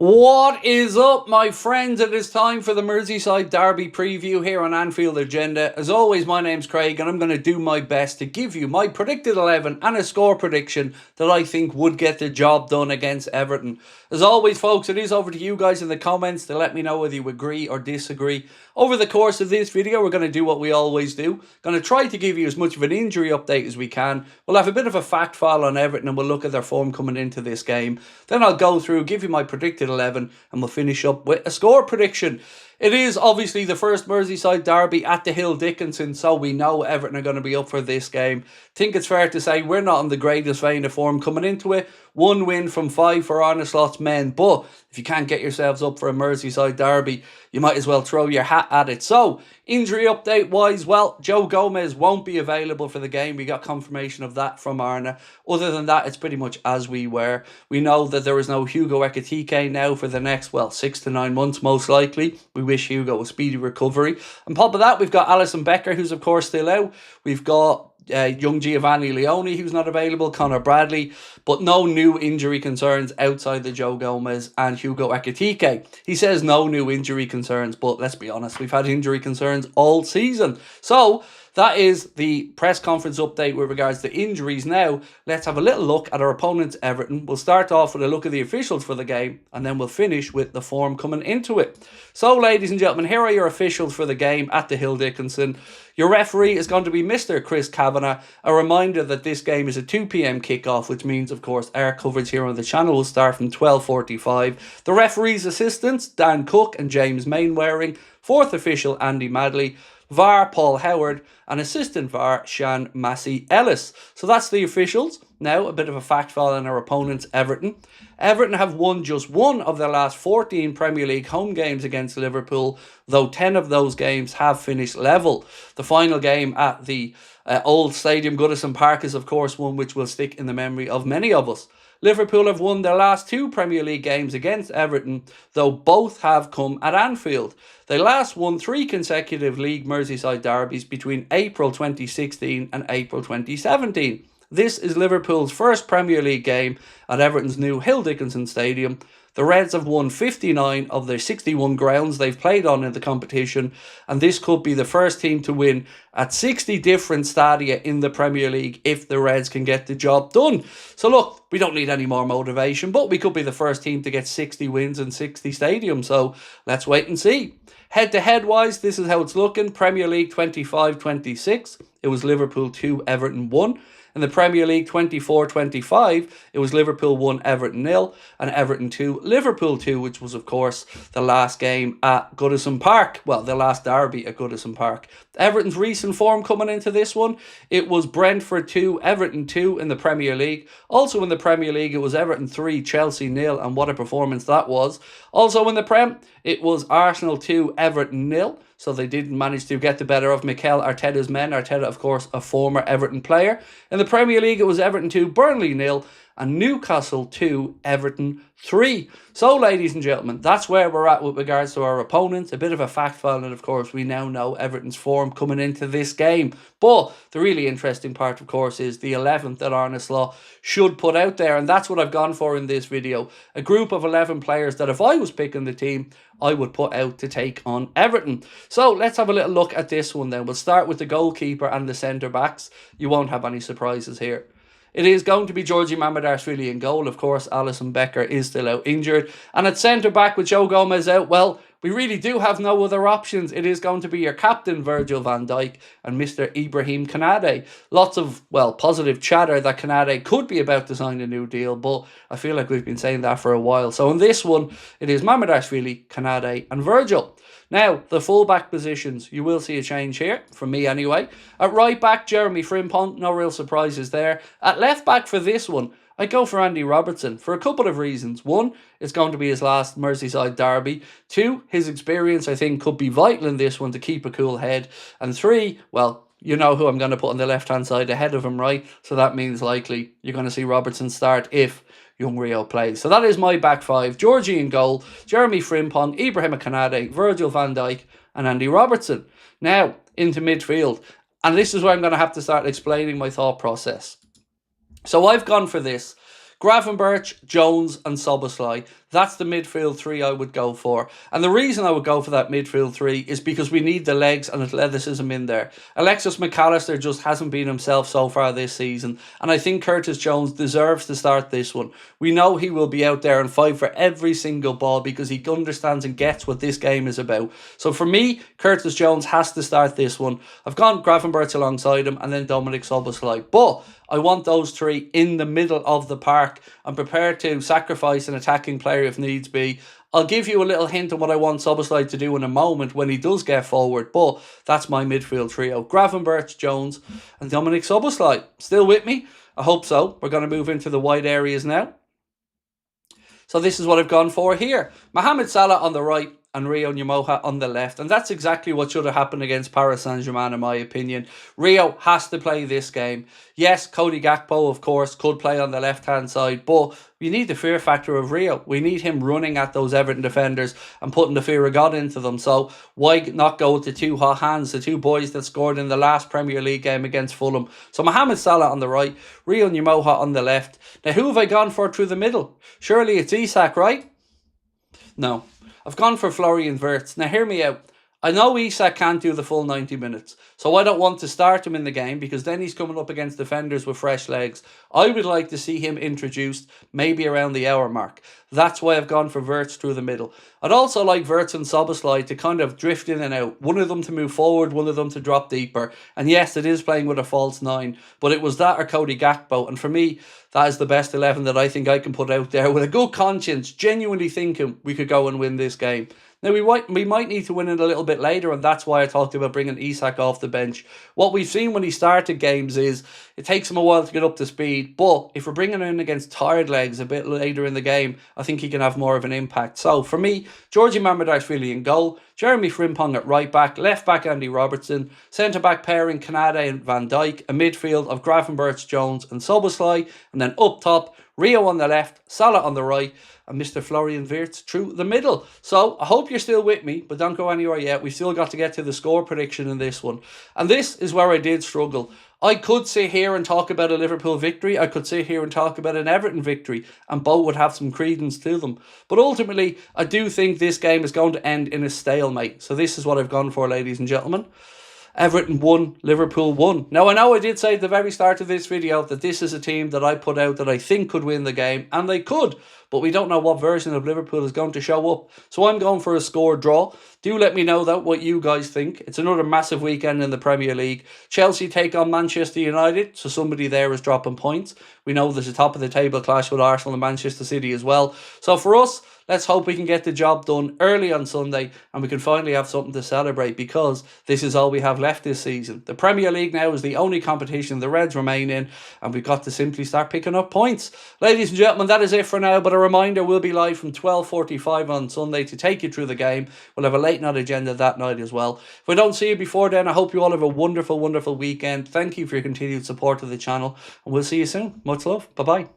What is up, my friends? It is time for the Merseyside Derby preview here on Anfield Agenda. As always, my name's Craig and I'm going to do my best to give you my predicted 11 and a score prediction that I think would get the job done against Everton. As always, folks, it is over to you guys in the comments to let me know whether you agree or disagree. Over the course of this video, we're going to do what we always do. Going to try to give you as much of an injury update as we can. We'll have a bit of a fact file on Everton and we'll look at their form coming into this game. Then I'll go through, give you my predicted 11 and we'll finish up with a score prediction. It is obviously the first Merseyside derby at the Hill Dickinson, so we know Everton are going to be up for this game. I think it's fair to say we're not in the greatest vein of form coming into it. 1 win from 5 for Arne Slot's men, but if you can't get yourselves up for a Merseyside derby, you might as well throw your hat at it. So, injury update wise, well, Joe Gomez won't be available for the game. We got confirmation of that from Arne. Other than that, it's pretty much as we were. We know that there is no Hugo Ekitike now for the next, 6 to 9 months most likely. We wish Hugo a speedy recovery. On top of that, we've got Alisson Becker, who's of course still out. We've got young Giovanni Leone, who's not available, Connor Bradley, but no new injury concerns outside the Joe Gomez and Hugo Ekitike. He says no new injury concerns, but let's be honest, we've had injury concerns all season. So that is the press conference update with regards to injuries. Now, let's have a little look at our opponents, Everton. We'll start off with a look at the officials for the game, and then we'll finish with the form coming into it. So, ladies and gentlemen, here are your officials for the game at the Hill Dickinson. Your referee is going to be Mr. Chris Kavanagh. A reminder that this game is a 2 p.m. kickoff, which means, of course, our coverage here on the channel will start from 12:45. The referee's assistants, Dan Cook and James Mainwaring. Fourth official, Andy Madley. VAR, Paul Howard, and assistant VAR, Shan Massey Ellis. So that's the officials. Now, a bit of a fact file on our opponents, Everton. Everton have won just one of their last 14 Premier League home games against Liverpool, though 10 of those games have finished level. The final game at the old stadium, Goodison Park, is of course one which will stick in the memory of many of us. Liverpool have won their last 2 Premier League games against Everton, though both have come at Anfield. They last won 3 consecutive League Merseyside derbies between April 2016 and April 2017. This is Liverpool's first Premier League game at Everton's new Hill Dickinson Stadium. The Reds have won 59 of their 61 grounds they've played on in the competition, and this could be the first team to win at 60 different stadia in the Premier League if the Reds can get the job done. So look, we don't need any more motivation, but we could be the first team to get 60 wins in 60 stadiums, so let's wait and see. Head-to-head wise, this is how it's looking. Premier League 25-26, it was Liverpool 2, Everton 1. In the Premier League 24-25, it was Liverpool 1, Everton 0, and Everton 2, Liverpool 2, which was, of course, the last game at Goodison Park. Well, the last derby at Goodison Park. Everton's recent form coming into this one, it was Brentford 2, Everton 2 in the Premier League. Also in the Premier League, it was Everton 3, Chelsea 0, and what a performance that was. Also in the Prem, it was Arsenal 2, Everton 0. So they didn't manage to get the better of Mikel Arteta's men. Arteta, of course, a former Everton player. In the Premier League, it was Everton 2, Burnley 0, and Newcastle 2, Everton 3. So, ladies and gentlemen, that's where we're at with regards to our opponents. A bit of a fact file, and of course, we now know Everton's form coming into this game. But the really interesting part, of course, is the 11th that Arne Slot should put out there, and that's what I've gone for in this video. A group of 11 players that if I was picking the team, I would put out to take on Everton. So let's have a little look at this one then. We'll start with the goalkeeper and the centre-backs. You won't have any surprises here. It is going to be Georgie Mamardashvili in goal. Of course, Alisson Becker is still out injured. And at centre-back with Joe Gomez out, well, we really do have no other options. It is going to be your captain, Virgil van Dijk, and Mr. Ibrahim Konate. Lots of, positive chatter that Konate could be about to sign a new deal, but I feel like we've been saying that for a while. So in this one, it is Mamardashvili, Konate, and Virgil. Now, the full-back positions, you will see a change here, from me anyway. At right-back, Jeremy Frimpong, no real surprises there. At left-back for this one, I go for Andy Robertson for a couple of reasons. One, it's going to be his last Merseyside derby. 2, his experience, I think, could be vital in this one to keep a cool head. And 3, you know who I'm going to put on the left-hand side ahead of him, right? So that means likely you're going to see Robertson start if Young Rio plays. So that is my back 5. Georgie in goal, Jeremy Frimpong, Ibrahim Konate, Virgil van Dijk, and Andy Robertson. Now, into midfield. And this is where I'm going to have to start explaining my thought process. So I've gone for this. Gravenberch, Jones and Szoboszlai. That's the midfield three I would go for. And the reason I would go for that midfield three is because we need the legs and athleticism in there. Alexis McAllister just hasn't been himself so far this season. And I think Curtis Jones deserves to start this one. We know he will be out there and fight for every single ball because he understands and gets what this game is about. So for me, Curtis Jones has to start this one. I've gone Gravenberch alongside him and then Dominic Szoboszlai. But I want those three in the middle of the park. I'm prepared to sacrifice an attacking player if needs be. I'll give you a little hint on what I want Szoboszlai to do in a moment when he does get forward, but that's my midfield trio. Gravenberch, Jones and Dominic Szoboszlai. Still with me? I hope so. We're going to move into the wide areas now. So this is what I've gone for here. Mohamed Salah on the right and Rio Nyamoha on the left. And that's exactly what should have happened against Paris Saint-Germain, in my opinion. Rio has to play this game. Yes, Cody Gakpo, of course, could play on the left-hand side, but we need the fear factor of Rio. We need him running at those Everton defenders and putting the fear of God into them. So why not go with the two hot hands, the two boys that scored in the last Premier League game against Fulham? So Mohamed Salah on the right, Rio Nyamoha on the left. Now, who have I gone for through the middle? Surely it's Isak, right? No. I've gone for Florian Wirtz. Now hear me out. I know Isak can't do the full 90 minutes, so I don't want to start him in the game because then he's coming up against defenders with fresh legs. I would like to see him introduced maybe around the hour mark. That's why I've gone for Wirtz through the middle. I'd also like Wirtz and Szoboszlai to kind of drift in and out. One of them to move forward, one of them to drop deeper. And yes, it is playing with a false nine, but it was that or Cody Gakpo. And for me, that is the best 11 that I think I can put out there with a good conscience, genuinely thinking we could go and win this game. Now, we might need to win it a little bit later, and that's why I talked about bringing Isak off the bench. What we've seen when he started games is it takes him a while to get up to speed, but if we're bringing him in against tired legs a bit later in the game, I think he can have more of an impact. So, for me, Georgie Mamardashvili in goal, Jeremy Frimpong at right back, left back Andy Robertson, centre back pairing Kanade and Van Dijk, a midfield of Gravenberch, Jones and Szoboszlai, and then up top, Rio on the left, Salah on the right, and Mr. Florian Wirtz through the middle. So I hope you're still with me, but don't go anywhere yet. We've still got to get to the score prediction in this one. And this is where I did struggle. I could sit here and talk about a Liverpool victory. I could sit here and talk about an Everton victory, and both would have some credence to them. But ultimately, I do think this game is going to end in a stalemate. So this is what I've gone for, ladies and gentlemen. Everton won, Liverpool won. Now, I know I did say at the very start of this video that this is a team that I put out that I think could win the game, and they could, but we don't know what version of Liverpool is going to show up. So I'm going for a score draw. Do let me know that what you guys think. It's another massive weekend in the Premier League. Chelsea take on Manchester United, so somebody there is dropping points. We know there's a top of the table clash with Arsenal and Manchester City as well. So for us, let's hope we can get the job done early on Sunday and we can finally have something to celebrate, because this is all we have left this season. The Premier League now is the only competition the Reds remain in, and we've got to simply start picking up points. Ladies and gentlemen, that is it for now, but a reminder, we'll be live from 12:45 on Sunday to take you through the game. We'll have a late night agenda that night as well. If we don't see you before then, I hope you all have a wonderful, wonderful weekend. Thank you for your continued support of the channel, and we'll see you soon. Much love. Bye-bye.